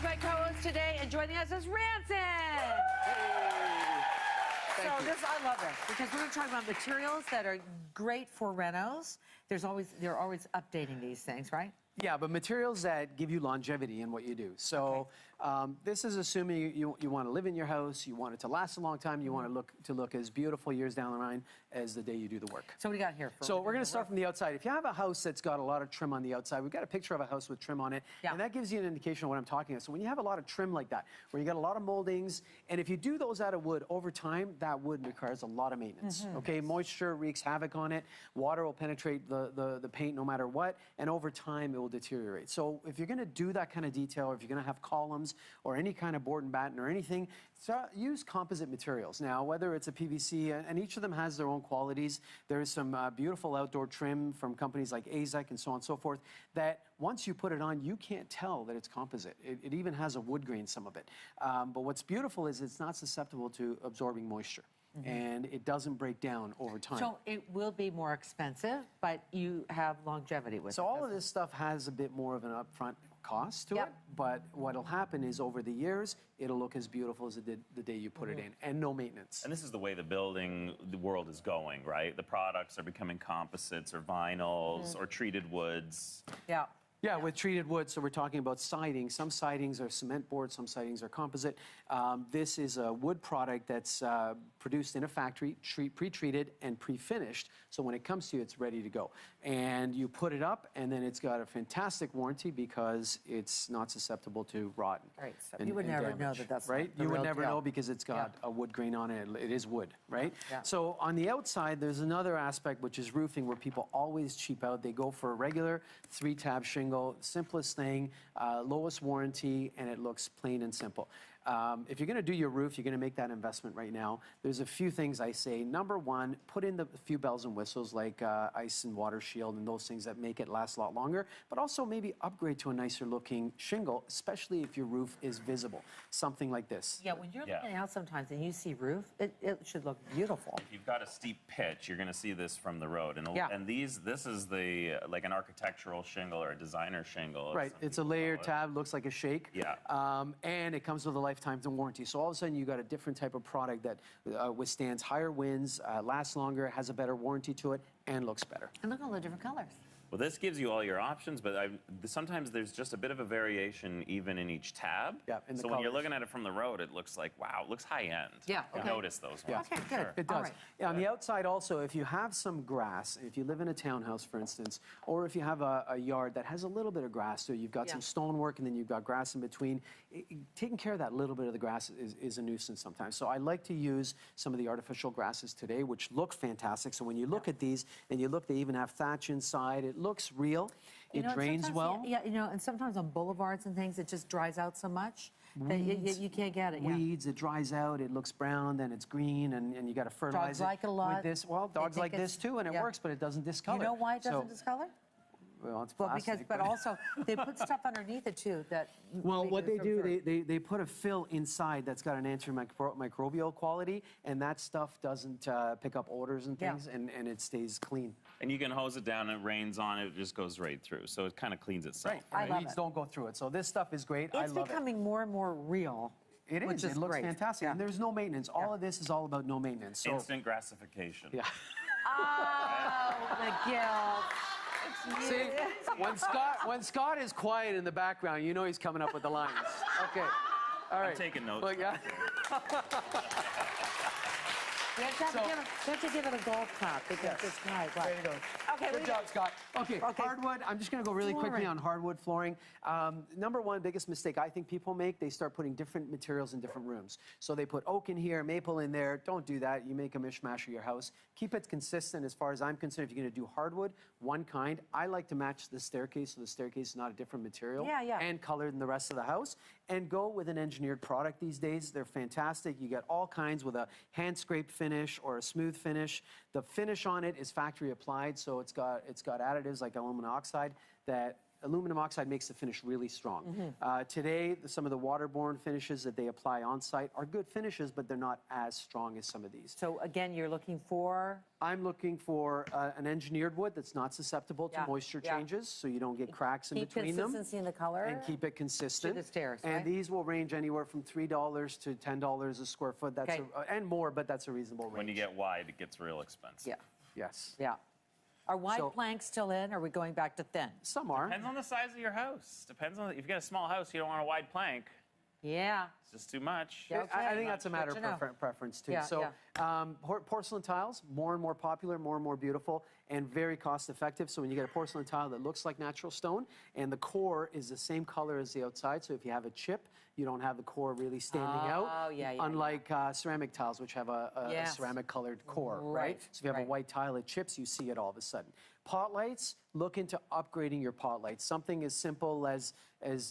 my co-host today, and joining us is Rancid. I love it because we're going to talk about materials that are great for renos. They're always updating these things, right? Yeah, but materials that give you longevity in what you do. So this is assuming you want to live in your house, you want it to last a long time, you want it to look as beautiful years down the line as the day you do the work. So what do you got here? So we're going to start from the outside. If you have a house that's got a lot of trim on the outside, we've got a picture of a house with trim on it, and that gives you an indication of what I'm talking about. So when you have a lot of trim like that, where you got a lot of moldings, and if you do those out of wood, over time, that wood requires a lot of maintenance. Okay, moisture wreaks havoc on it, water will penetrate the paint no matter what, and over time, it will deteriorate. So if you're going to do that kind of detail, or if you're going to have columns or any kind of board and batten or anything, use composite materials. Now, whether it's a PVC, and each of them has their own qualities. There's some beautiful outdoor trim from companies like AZEK and so on and so forth that once you put it on, you can't tell that it's composite. It even has a wood grain, some of it. But what's beautiful is it's not susceptible to absorbing moisture. And it doesn't break down over time. So it will be more expensive, but you have longevity with it. So all of this stuff has a bit more of an upfront cost to it, but what'll happen is over the years, it'll look as beautiful as it did the day you put it in, and no maintenance. And this is the way the world is going, right? The products are becoming composites or vinyls or treated woods. Yeah. Yeah, with treated wood, so we're talking about siding. Some sidings are cement board, some sidings are composite. This is a wood product that's produced in a factory, pre-treated and pre-finished, so when it comes to you, it's ready to go. And you put it up, and then it's got a fantastic warranty because it's not susceptible to rot. Right, so you would never know that that's right. You would never know because it's got Yeah. a wood grain on it. It is wood, right? Yeah. So on the outside, there's another aspect, which is roofing, where people always cheap out. They go for a regular 3-tab shingle, simplest thing, lowest warranty, and it looks plain and simple. If you're going to do your roof, you're going to make that investment right now. There's a few things I say. Number one, put in the few bells and whistles like ice and water shield and those things that make it last a lot longer, but also maybe upgrade to a nicer looking shingle, especially if your roof is visible. Something like this. Yeah, when you're looking out sometimes and you see roof, it should look beautiful. If you've got a steep pitch, you're going to see this from the road. And, this is like an architectural shingle or a designer shingle. Right, it's a layered tab, looks like a shake. Yeah. And it comes with a lifetime warranty. So all of a sudden you got a different type of product that withstands higher winds, lasts longer, has a better warranty to it, and looks better. And look at all the different colors. Well, this gives you all your options, but sometimes there's just a bit of a variation even in each tab. Yeah, in the so when you're colors. looking at it from the road, it looks like, wow, it looks high-end. Yeah, You okay. notice those ones. Okay, for good. sure. It does. All right. Yeah, on the outside also, if you have some grass, if you live in a townhouse, for instance, or if you have a yard that has a little bit of grass, so you've got some stonework and then you've got grass in between, taking care of that little bit of the grass is a nuisance sometimes. So I like to use some of the artificial grasses today, which look fantastic. So when you look at these and you look, they even have thatch inside. It looks real. It drains well. Yeah, and sometimes on boulevards and things, it just dries out so much that you can't get it. Weeds, it dries out, it looks brown, then it's green, and you got to fertilize Dogs like it a lot. with this. Well, dogs like this too, and it works, but it doesn't discolor. You know why it doesn't discolor? Well, it's Well, plastic. but also they put stuff underneath it too that. Well, what they do, they put a fill inside that's got an antimicrobial quality, and that stuff doesn't pick up odors and things, and it stays clean. And you can hose it down, and it rains on it, it just goes right through. So it kind of cleans itself. I love Weeds it. don't go through it. So this stuff is great. I It's love becoming more and more real. it. It which is. is It looks great. fantastic. Yeah. And there's no maintenance. All of this is all about no maintenance. So, Instant gratification. yeah. Oh, the guilt. See, when Scott is quiet in the background, you know he's coming up with the lines. Okay. All right. I'm taking notes. Look, yeah. We have to give it a golf clap because it's nice. Right. There you go. Okay, Good job, Scott. Okay, hardwood. I'm just going to go really quickly Flooring. on hardwood flooring. Number one biggest mistake I think people make, they start putting different materials in different rooms. So they put oak in here, maple in there. Don't do that. You make a mishmash of your house. Keep it consistent as far as I'm concerned. If you're going to do hardwood, one kind. I like to match the staircase so the staircase is not a different material and color than the rest of the house. And go with an engineered product these days. They're fantastic. You get all kinds with a hand scraped finish or a smooth finish. The finish on it is factory applied, so it's got additives like aluminum oxide that aluminum oxide makes the finish really strong. Today, some of the waterborne finishes that they apply on site are good finishes, but they're not as strong as some of these. So again, you're looking for? I'm looking for an engineered wood that's not susceptible to moisture changes, so you don't get cracks in between them. Keep consistency in the color. And keep it consistent. To the stairs, and right? these will range anywhere from $3 to $10 a square foot. That's and more, but that's a reasonable range. When you get wide, it gets real expensive. Yeah. Yes. Yeah. Are wide So- planks still in? Or are we going back to thin? Some are. Depends on the size of your house. Depends on if you've got a small house, you don't want a wide plank. Yeah. It's just too much. Yeah. I Okay. think that's a matter Good to of preference too. Yeah, So porcelain tiles, more and more popular, more and more beautiful, and very cost effective. So when you get a porcelain tile that looks like natural stone, and the core is the same color as the outside, so if you have a chip, you don't have the core really standing out. Oh, yeah. Unlike ceramic tiles, which have a ceramic colored core, right? So if you have a white tile, it chips, you see it all of a sudden. Pot lights, look into upgrading your pot lights. Something as simple as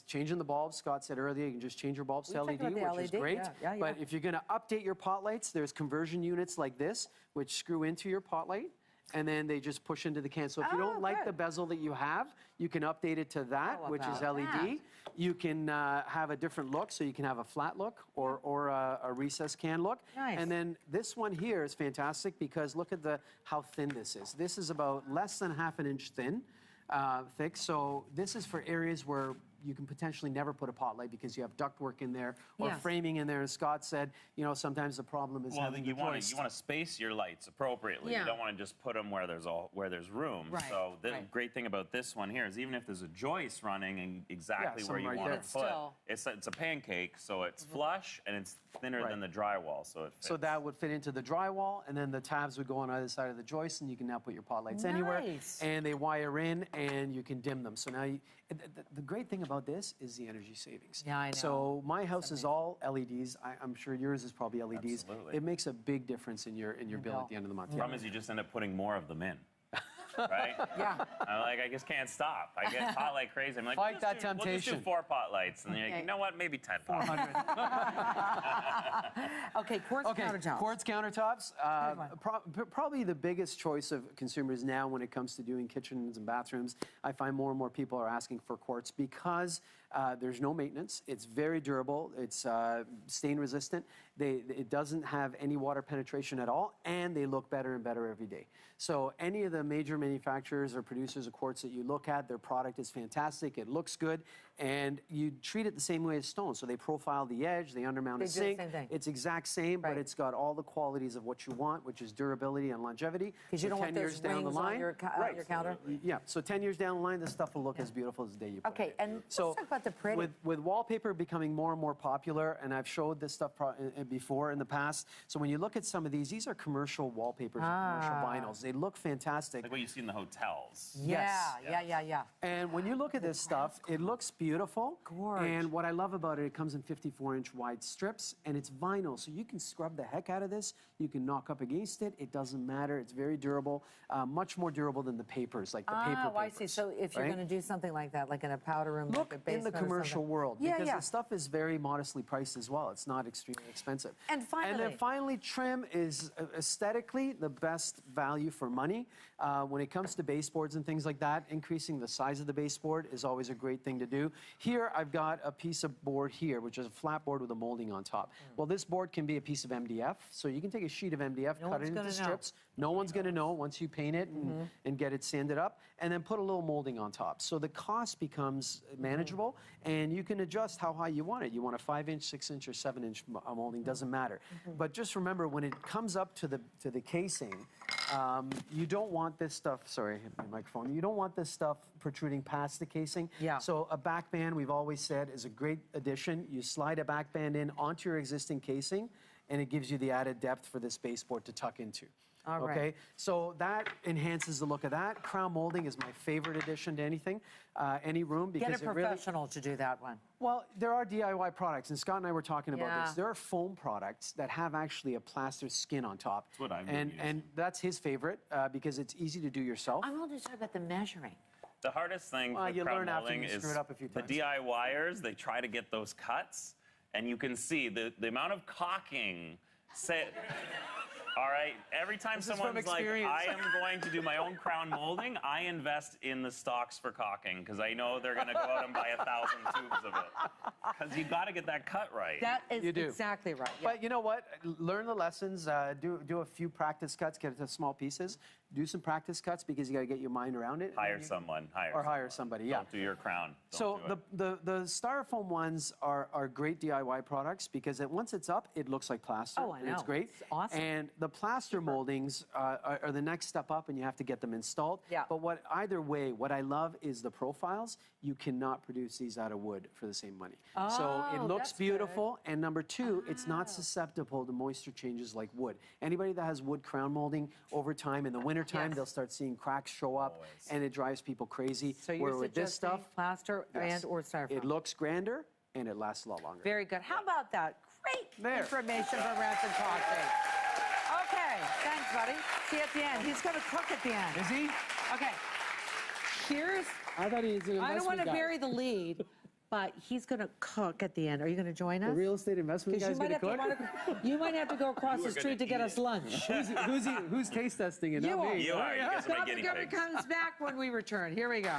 changing the bulbs. Scott said earlier, you can just change your bulbs to LED, which is great. Yeah. But if you're going to update your pot lights, there's conversion units like this, which screw into your pot light, and then they just push into the can. So if you don't like the bezel that you have, you can update it to that, which is LED. that. You can have a different look, so you can have a flat look or a recessed can look. Nice. And then this one here is fantastic because look at how thin this is. This is about less than ½ an inch thick. So this is for areas where you can potentially never put a pot light because you have ductwork in there or framing in there. And Scott said, sometimes the problem is having you the want joist. to space your lights appropriately. Yeah. You don't want to just put them where there's room. Right, So the right. great thing about this one here is even if there's a joist running and exactly Yeah, where you some right want there. to put, it's a pancake, so it's flush and it's thinner than the drywall, so it fits. So that would fit into the drywall, and then the tabs would go on either side of the joist, and you can now put your pot lights anywhere. Nice. And they wire in, and you can dim them. So now, the great thing about this is the energy savings. Yeah, I know. So my house is all LEDs. I'm sure yours is probably LEDs. Absolutely. It makes a big difference in your bill at the end of the month. The problem is you just end up putting more of them in. Right? Yeah. I just can't stop. I get pot light crazy. I'm like, Fight that We'll just temptation. do 4 pot lights. And you're like, you know what? Maybe 10 pot lights. Okay, quartz countertops. Quartz countertops. Probably the biggest choice of consumers now when it comes to doing kitchens and bathrooms. I find more and more people are asking for quartz because there's no maintenance. It's very durable. It's stain resistant. It doesn't have any water penetration at all, and they look better and better every day. So any of the major manufacturers or producers of quartz that you look at, their product is fantastic. It looks good, and you treat it the same way as stone. So they profile the edge, they undermount They a do the sink. same thing. It's exact same, Right. but it's got all the qualities of what you want, which is durability and longevity. Because you So don't want 10 years those down the rings on line, your counter. yeah, so 10 years down the line, this stuff will look as beautiful as the day you put it. Okay, and let's So talk about the pretty. with wallpaper becoming more and more popular, and I've showed this stuff before in the past. So when you look at some of these are commercial wallpapers and commercial vinyls. They look fantastic. Like what you see in the hotels. Yes. Yeah. And when you look at this stuff, it looks beautiful. Gorge. And what I love about it, it comes in 54-inch wide strips, and it's vinyl, so you can scrub the heck out of this. You can knock up against it. It doesn't matter. It's very durable, much more durable than the papers, like the paper papers. Oh, I see. So if you're right? going to do something like that, like in a powder room, Look like a in the basement or commercial something. world, Yeah, because yeah. the stuff is very modestly priced as well. It's not extremely expensive. And then finally, trim is aesthetically the best value for money. When it comes to baseboards and things like that, increasing the size of the baseboard is always a great thing to do. Here, I've got a piece of board here, which is a flat board with a molding on top. Well, this board can be a piece of MDF, so you can take a sheet of MDF, cut it into strips. No one's going to know once you paint it and get it sanded up, and then put a little molding on top. So the cost becomes manageable, and you can adjust how high you want it. You want a 5-inch, 6-inch, or 7-inch molding, doesn't matter. But just remember, when it comes up to the casing, you don't want this stuff, sorry, I hit my microphone. You don't want this stuff protruding past the casing. Yeah. So a back band, we've always said, is a great addition. You slide a back band in onto your existing casing, and it gives you the added depth for this baseboard to tuck into. All right. Okay, so that enhances the look of that. Crown molding is my favorite addition to anything, any room, because Get a it really... professional to do that one. Well, there are DIY products, and Scott and I were talking about Yeah. this. There are foam products that have actually a plaster skin on top. That's what I'm and that's his favorite because it's easy to do yourself. I want to talk about the measuring. The hardest thing Well, with you crown learn after molding you is screw it up a few the times. DIYers, they try to get those cuts, and you can see the amount of caulking. All right. Every time This is from someone's like, experience. I am going to do my own crown molding, I invest in the stocks for caulking because I know they're going to go out and buy 1,000 tubes of it. Because you got to get that cut right. That is You do. exactly right. Yeah. But you know what? Learn the lessons. Do a few practice cuts. Get it to small pieces. Do some practice cuts because you got to get your mind around it. Hire someone. Or hire somebody. Yeah. Don't do your crown. So Don't do it. the styrofoam ones are great DIY products because once it's up, it looks like plaster. Oh, I and it's know. great. It's awesome. And the plaster moldings are the next step up, and you have to get them installed. Yeah. But either way, what I love is the profiles. You cannot produce these out of wood for the same money. So it Oh, looks that's good. beautiful, and number two, it's not susceptible to moisture changes like wood. Anybody that has wood crown molding over time, in the wintertime, Yes. they'll start seeing cracks show up, Always. and it drives people crazy. So Where you're with this suggesting stuff, plaster yes, and or styrofoam. it looks grander, and it lasts a lot longer. Very good. How about that? Great There. information from Ransom Caulking. Okay, thanks, buddy. See you at the end. He's going to cook at the end. Is he? Okay. Here's, I thought he was an investment I don't want to guy. bury the lead, but he's going to cook at the end. Are you going to join us? The real estate investment 'Cause guy's going to cook? you might have to go across the are street to gonna get eat us it. lunch. Who's taste testing it? You Not are. me. You are. You guys are my Stop guinea and pigs. comes back when we return. Here we go.